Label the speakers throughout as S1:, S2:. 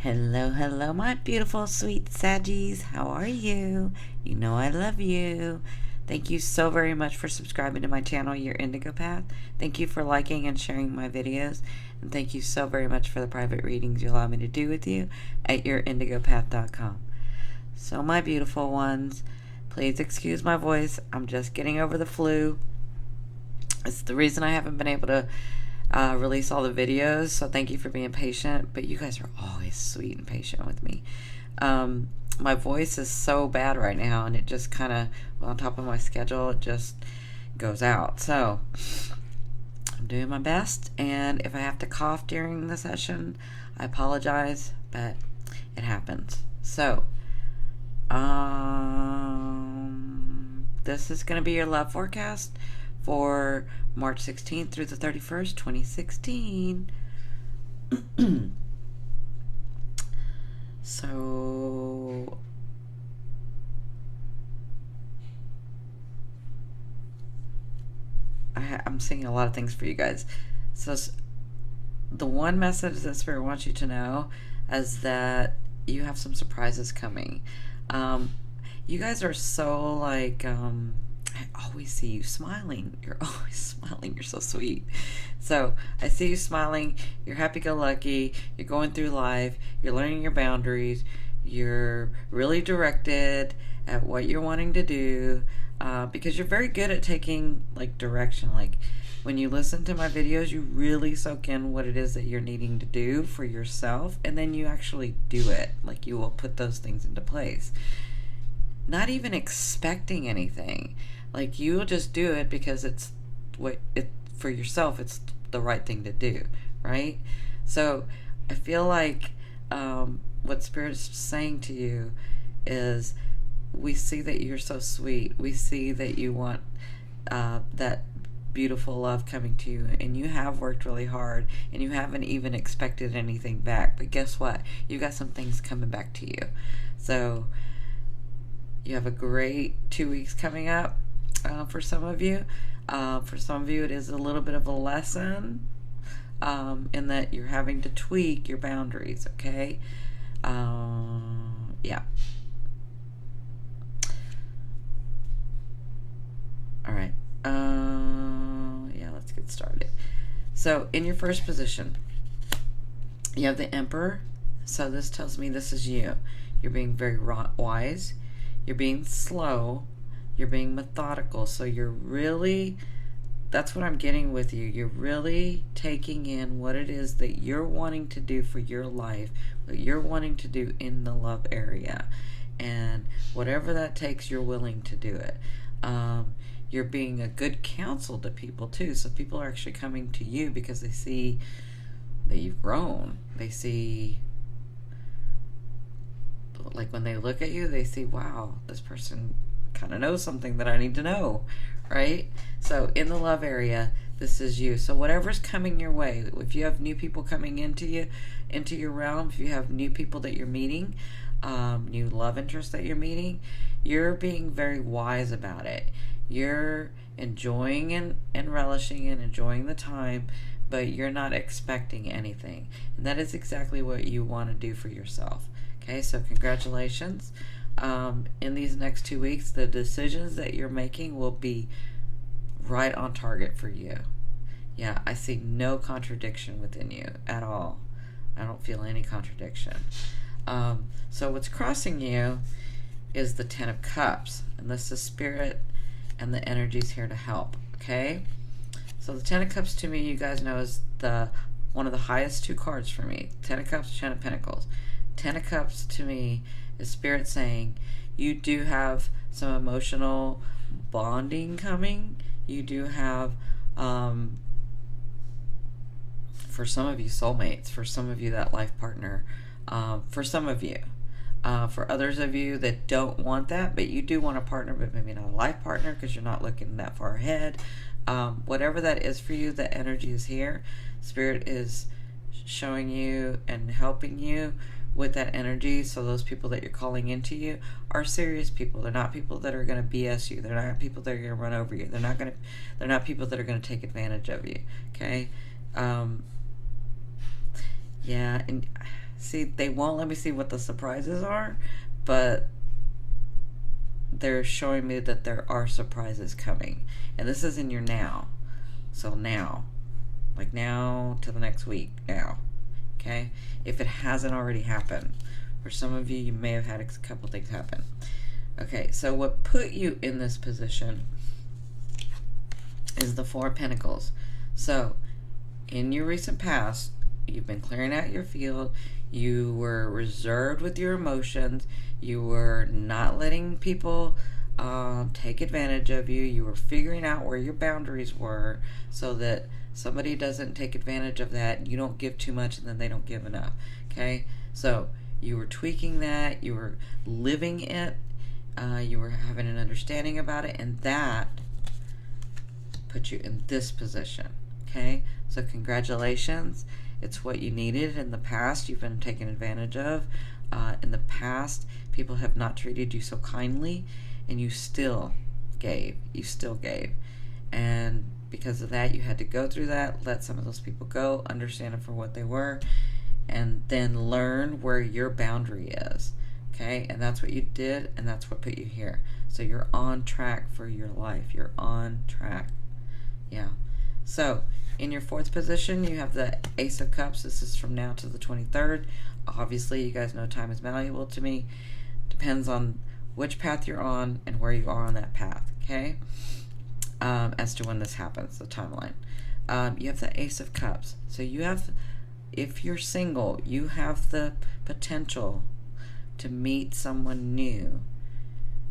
S1: Hello, hello, my beautiful, sweet Saggies. How are you? You know I love you. Thank you so very much for subscribing to my channel, Your Indigo Path. Thank you for liking and sharing my videos. And thank you so very much for the private readings you allow me to do with you at yourindigopath.com. So, my beautiful ones, please excuse my voice. I'm just getting over the flu. It's the reason I haven't been able to release all the videos, so thank you for being patient, but you guys are always sweet and patient with me. My voice is so bad right now, and it just kind of, on top of my schedule, it just goes out. So I'm doing my best, and if I have to cough during the session, I apologize, but it happens. So this is going to be your love forecast for March 16th through the 31st, 2016. So I'm seeing a lot of things for you guys. So the one message that Spirit wants you to know is that you have some surprises coming. You guys are so like, I always see you smiling. You're always smiling. You're so sweet. So I see you smiling. You're happy-go-lucky. You're going through life. You're learning your boundaries. You're really directed at what you're wanting to do, because you're very good at taking like direction. Like when you listen to my videos, you really soak in what it is that you're needing to do for yourself, and then you actually do it. Like you will put those things into place, not even expecting anything. Like you'll just do it because it's what it for yourself. It's the right thing to do, right? So I feel like what Spirit's saying to you is, we see that you're so sweet. We see that you want that beautiful love coming to you, and you have worked really hard, and you haven't even expected anything back. But guess what? You got some things coming back to you. So you have a great 2 weeks coming up. For some of you, it is a little bit of a lesson, in that you're having to tweak your boundaries. Okay, yeah. All right. Yeah, let's get started. So, in your first position, you have the Emperor. So this tells me this is you. You're being very wise. You're being slow. You're being methodical. So you're really, that's what I'm getting with you. You're really taking in what it is that you're wanting to do for your life, what you're wanting to do in the love area. And whatever that takes, you're willing to do it. You're being a good counsel to people too. So people are actually coming to you because they see that you've grown. They see, like when they look at you, they see, wow, this person kind of knows something that I need to know, right? So in the love area, this is you. So whatever's coming your way, if you have new people coming into your realm, if you have new people that you're meeting, new love interests that you're meeting, you're being very wise about it. You're enjoying and relishing and enjoying the time, but you're not expecting anything. And that is exactly what you want to do for yourself. Okay, so congratulations. In these next 2 weeks, the decisions that you're making will be right on target for you. Yeah, I see no contradiction within you at all. I don't feel any contradiction. So what's crossing you is the Ten of Cups, and this is Spirit, and the energy's here to help. Okay, so the Ten of Cups to me, you guys know, is one of the highest two cards for me. Ten of Cups, Ten of Pentacles. Ten of Cups to me is Spirit saying you do have some emotional bonding coming. You do have, for some of you, soulmates. For some of you, that life partner. For some of you. For others of you that don't want that, but you do want a partner, but maybe not a life partner because you're not looking that far ahead. Whatever that is for you, the energy is here. Spirit is showing you and helping you with that energy. So those people that you're calling into you are serious people. They're not people that are going to BS you. They're not people that are going to run over you. They're not people that are going to take advantage of you. Okay. Yeah, and See, they won't let me see what the surprises are, but they're showing me that there are surprises coming. And this is in your now. So now. Like now to the next week. Now. Okay? If it hasn't already happened. For some of you, you may have had a couple things happen. Okay, so what put you in this position is the Four of Pentacles. So, in your recent past, you've been clearing out your field. You were reserved with your emotions. You were not letting people take advantage of you. You were figuring out where your boundaries were so that somebody doesn't take advantage of that. You don't give too much and then they don't give enough. Okay? So, you were tweaking that. You were living it. You were having an understanding about it. And that put you in this position. Okay? So congratulations. It's what you needed in the past. You've been taken advantage of. In the past, people have not treated you so kindly, and you still gave. You still gave. And because of that, you had to go through that, let some of those people go, understand them for what they were, and then learn where your boundary is. Okay? And that's what you did, and that's what put you here. So you're on track for your life. You're on track. Yeah. So, in your fourth position, you have the Ace of Cups. This is from now to the 23rd. Obviously, you guys know time is malleable to me. Depends on which path you're on and where you are on that path, okay? As to when this happens, the timeline. You have the Ace of Cups. So you have, if you're single, you have the potential to meet someone new.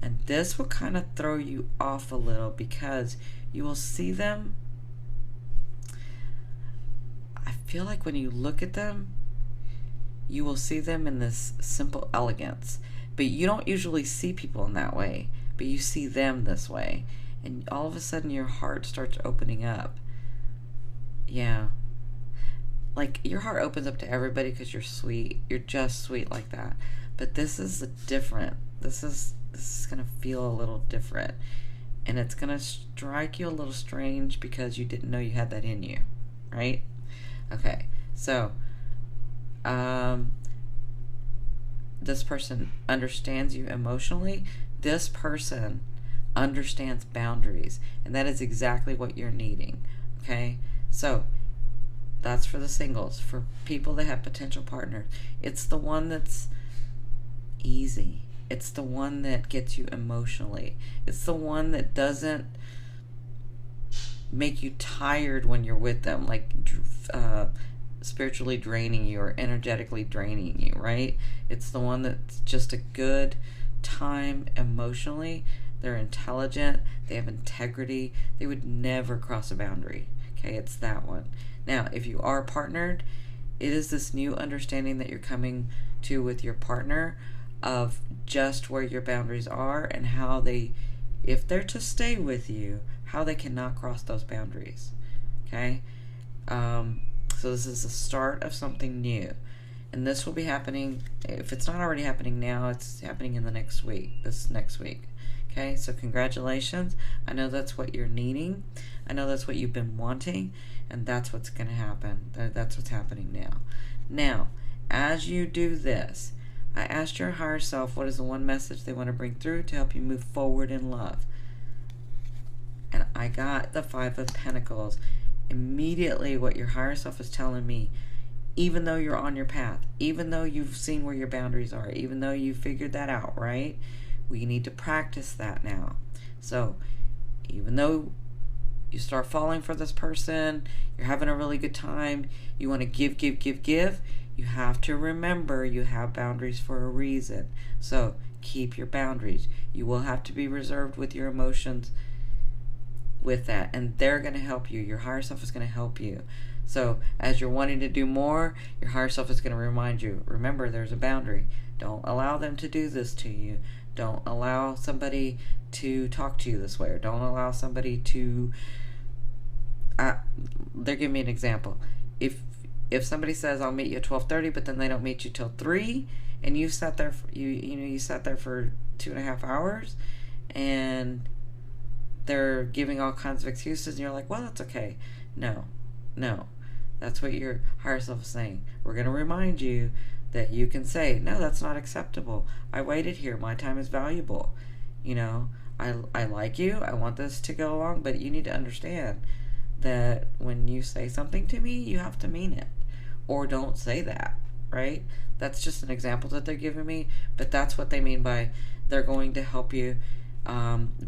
S1: And this will kind of throw you off a little because you will see them. I feel like when you look at them, you will see them in this simple elegance. But you don't usually see people in that way. But you see them this way. And all of a sudden your heart starts opening up. Yeah. Like your heart opens up to everybody because you're sweet. You're just sweet like that. But this is different. This is going to feel a little different. And it's going to strike you a little strange because you didn't know you had that in you. Right? Okay. So, this person understands you emotionally. This person understands boundaries. And that is exactly what you're needing. Okay? So, that's for the singles. For people that have potential partners. It's the one that's easy. It's the one that gets you emotionally. It's the one that doesn't make you tired when you're with them, like spiritually draining you or energetically draining you, right? It's the one that's just a good time emotionally. They're intelligent. They have integrity. They would never cross a boundary. Okay, it's that one. Now, if you are partnered, it is this new understanding that you're coming to with your partner of just where your boundaries are and how they, if they're to stay with you, how they cannot cross those boundaries. Okay? So this is the start of something new. And this will be happening, if it's not already happening now, it's happening in the next week, this next week. Okay? So congratulations. I know that's what you're needing. I know that's what you've been wanting. And that's what's going to happen. That's what's happening now. Now, as you do this, I asked your higher self what is the one message they want to bring through to help you move forward in love. And I got the Five of Pentacles. Immediately what your higher self is telling me, even though you're on your path, even though you've seen where your boundaries are, even though you figured that out, right? We need to practice that now. So, even though you start falling for this person, you're having a really good time, you want to give, you have to remember you have boundaries for a reason. So keep your boundaries. You will have to be reserved with your emotions with that. And they're going to help you. Your higher self is going to help you. So as you're wanting to do more, your higher self is going to remind you, remember there's a boundary. Don't allow them to do this to you. Don't allow somebody to talk to you this way. Or don't allow somebody to... they're giving me an example. If somebody says I'll meet you at 12:30, but then they don't meet you till 3, and you sat there for, you sat there for 2.5 hours, and they're giving all kinds of excuses, and you're like, well, that's okay. No, that's what your higher self is saying. We're going to remind you that you can say, no, that's not acceptable. I waited here. My time is valuable. You know, I like you. I want this to go along, but you need to understand that when you say something to me, you have to mean it. Or don't say that, right? That's just an example that they're giving me, but that's what they mean by they're going to help you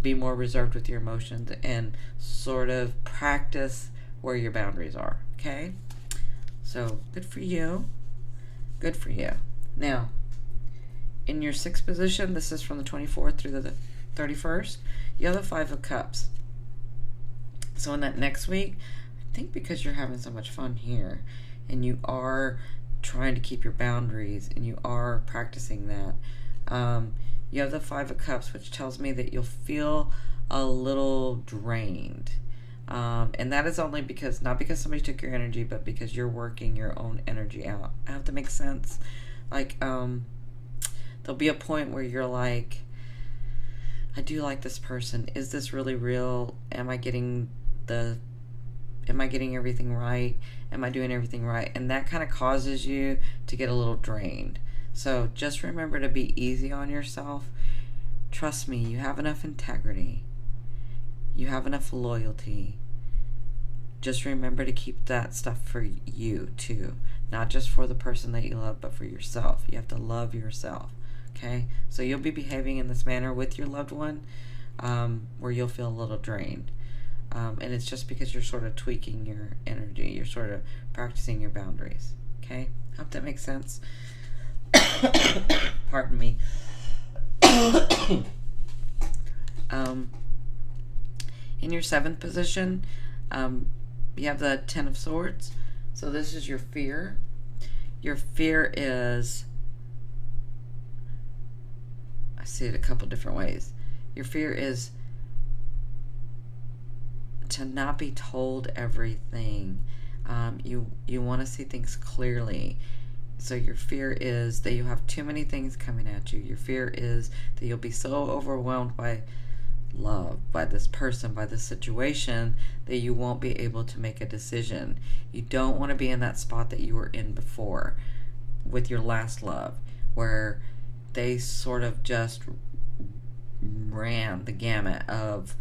S1: be more reserved with your emotions and sort of practice where your boundaries are, okay? So, good for you. Good for you. Now, in your sixth position, this is from the 24th through the 31st, you have the Five of Cups. So in that next week, I think because you're having so much fun here and you are trying to keep your boundaries and you are practicing that, you have the Five of Cups, which tells me that you'll feel a little drained. And that is only because, not because somebody took your energy, but because you're working your own energy out. I have to make sense. Like, there'll be a point where you're like, I do like this person. Is this really real? Am I getting everything right? Am I doing everything right? And that kind of causes you to get a little drained. So just remember to be easy on yourself. Trust me, you have enough integrity. You have enough loyalty. Just remember to keep that stuff for you too. Not just for the person that you love, but for yourself. You have to love yourself. Okay? So you'll be behaving in this manner with your loved one where you'll feel a little drained. And it's just because you're sort of tweaking your energy. You're sort of practicing your boundaries. Okay? Hope that makes sense. Pardon me. In your seventh position, you have the Ten of Swords. So this is your fear. Your fear is, I see it a couple different ways. Your fear is to not be told everything. You want to see things clearly. So your fear is that you have too many things coming at you. Your fear is that you'll be so overwhelmed by love, by this person, by this situation, that you won't be able to make a decision. You don't want to be in that spot that you were in before with your last love, where they sort of just ran the gamut of,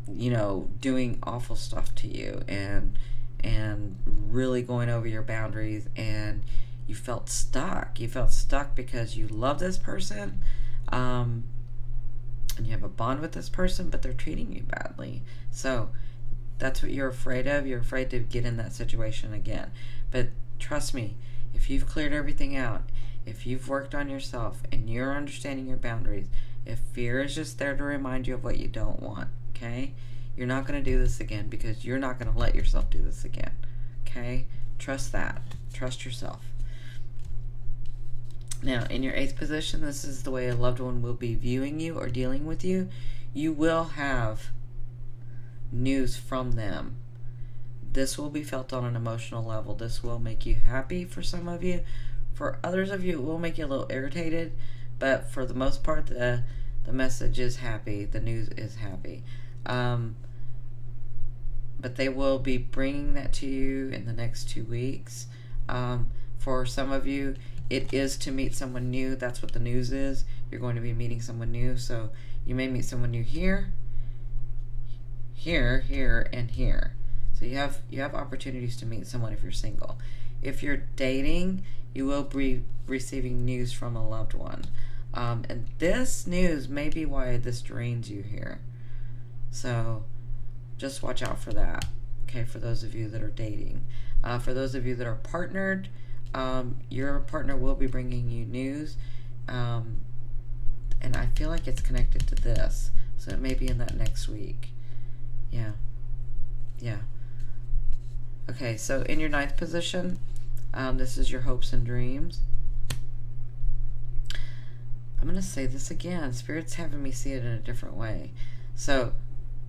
S1: you know, doing awful stuff to you and really going over your boundaries, and you felt stuck. You felt stuck because you love this person, and you have a bond with this person, but they're treating you badly. So that's what you're afraid of. You're afraid to get in that situation again. But trust me, if you've cleared everything out, if you've worked on yourself and you're understanding your boundaries, if fear is just there to remind you of what you don't want, okay? You're not going to do this again because you're not going to let yourself do this again, okay? Trust that. Trust yourself. Now, in your eighth position, this is the way a loved one will be viewing you or dealing with you. You will have news from them. This will be felt on an emotional level. This will make you happy for some of you. For others of you, it will make you a little irritated. But for the most part, the message is happy. The news is happy. But they will be bringing that to you in the next 2 weeks. For some of you, it is to meet someone new. That's what the news is. You're going to be meeting someone new. So you may meet someone new here, and here. So you have opportunities to meet someone if you're single. If you're dating, you will be receiving news from a loved one. And this news may be why this drains you here. So just watch out for that. Okay, for those of you that are dating. For those of you that are partnered, your partner will be bringing you news, and I feel like it's connected to this, so it may be in that next week. Yeah. Okay, so in your ninth position, this is your hopes and dreams. I'm going to say this again. Spirit's having me see it in a different way. So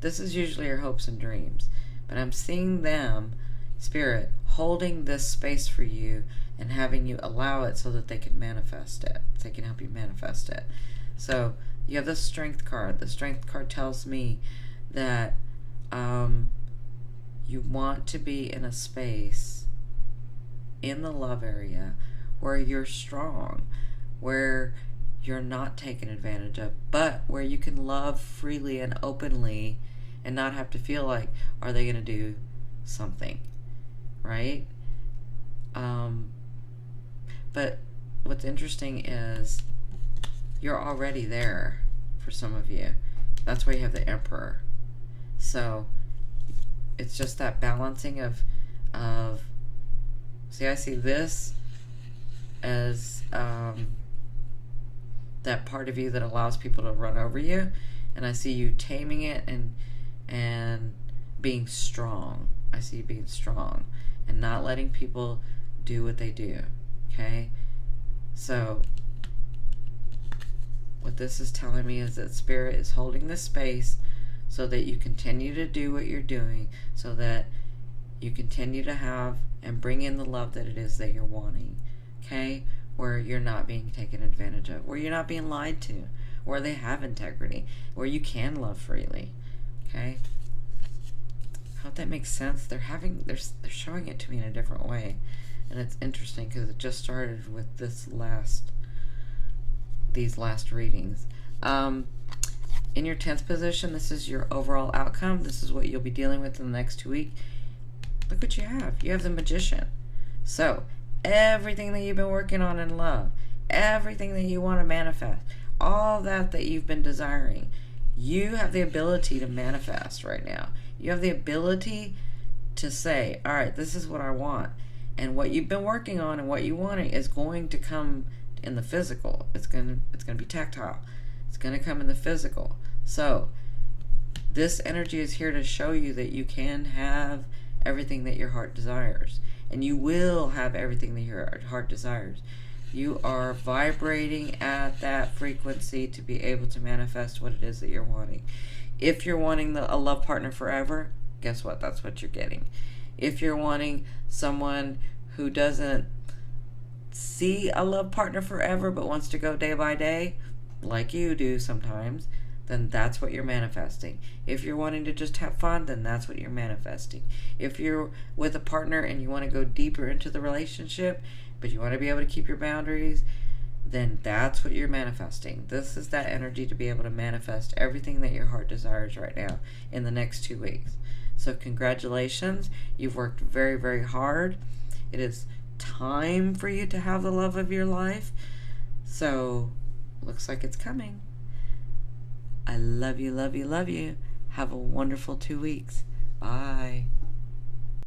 S1: this is usually your hopes and dreams, but I'm seeing them, Spirit, holding this space for you and having you allow it so that they can manifest it. They can help you manifest it. So you have the Strength card. The Strength card tells me that you want to be in a space in the love area where you're strong, where you're not taken advantage of, but where you can love freely and openly and not have to feel like, are they going to do something, right? But what's interesting is you're already there for some of you. That's why you have the Emperor. So it's just that balancing of see, I see this as that part of you that allows people to run over you, and I see you taming it and being strong. I see you being strong and not letting people do what they do. Okay? So what this is telling me is that Spirit is holding this space so that you continue to do what you're doing, so that you continue to have and bring in the love that it is that you're wanting. Okay? Where you're not being taken advantage of, where you're not being lied to, where they have integrity, where you can love freely. Okay? I hope that makes sense. They're showing it to me in a different way. And it's interesting because it just started with these last readings. In your 10th position, this is your overall outcome. This is what you'll be dealing with in the next 2 weeks. Look what you have. You have the Magician. So, everything that you've been working on in love, everything that you want to manifest, all that you've been desiring, you have the ability to manifest right now. You have the ability to say, all right, this is what I want. And what you've been working on and what you wanting is going to come in the physical. It's going to be tactile. It's going to come in the physical. So this energy is here to show you that you can have everything that your heart desires. And you will have everything that your heart desires. You are vibrating at that frequency to be able to manifest what it is that you're wanting. If you're wanting a love partner forever, guess what? That's what you're getting. If you're wanting someone who doesn't see a love partner forever but wants to go day by day, like you do sometimes, then that's what you're manifesting. If you're wanting to just have fun, then that's what you're manifesting. If you're with a partner and you want to go deeper into the relationship, but you want to be able to keep your boundaries, then that's what you're manifesting. This is that energy to be able to manifest everything that your heart desires right now in the next 2 weeks. So congratulations. You've worked very, very hard. It is time for you to have the love of your life. So looks like it's coming. I love you, love you, love you. Have a wonderful 2 weeks. Bye.